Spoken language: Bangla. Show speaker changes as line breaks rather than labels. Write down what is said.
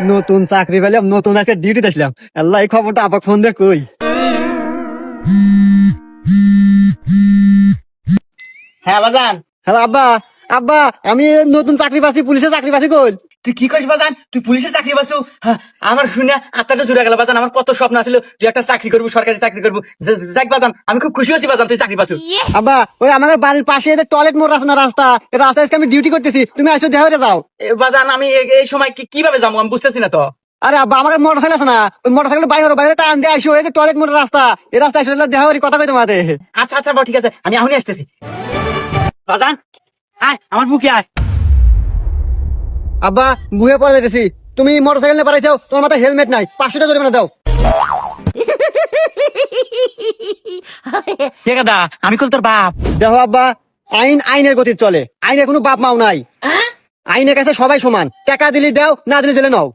নতুন চাকরি পেলাম, নতুন আজকে ডিউটি আসলাম। আল্লাহ, এই খবরটা আপাক ফোন দিয়ে কই।
হ্যাঁ বাজান,
হ্যালো আব্বা। আব্বা, আমি নতুন চাকরি পাচ্ছি, পুলিশের চাকরি পাচ্ছি। কই?
তুই কি করিস বাজান? তুই পুলিশের চাকরি পাচ্ছ? হ্যাঁ, আমার শুনে আত্মাটা জুড়ে গেল বাজান। আমার কত স্বপ্ন ছিল তুই একটা চাকরি করবো, সরকারি চাকরি করবো। যাক বাজান, আমি খুব খুশি হচ্ছি বাজান তুই চাকরি পাচ্ছ।
আব্বা, ওই আমাদের বাড়ির পাশে যে টয়লেট মোড় আছে না, রাস্তা, এই রাস্তায় আজকে আমি ডিউটি করতেছি, তুমি আসো দেখা হয়ে যাও।
বাজান আমি এই সময় কিভাবে যাবো আমি বুঝতেছি না তো।
আরে আব্বা, আমার মোটর সাইকেল আছে না, ওই মোটর সাইকেল বাইরে বাইরে টান দিয়ে আসো, এই যে টয়লেট মোড়ের রাস্তা, এই রাস্তায় আসলে দেখা করি, কথা কই তোমাদের।
আচ্ছা আচ্ছা বাবা, ঠিক আছে, আমি এখনই আসতেছি। বাজান আয় আমার বুকে আয়।
আব্বা, বুয়ে পড়ে যেতেছি, তুমি মোটর সাইকেল নিয়ে পারাইছো, তোমার মাথায় হেলমেট নাই, 500 টাকা জরিমানা দাও।
ঠিক আছে, আমি কল তোর বাপ।
দেখো আব্বা, আইন আইনের গতি চলে, আইনের কোনো বাপ মাও নাই। আইনের কাছে সবাই সমান, টাকা দিলি দাও, না দিলি জেলে নাও।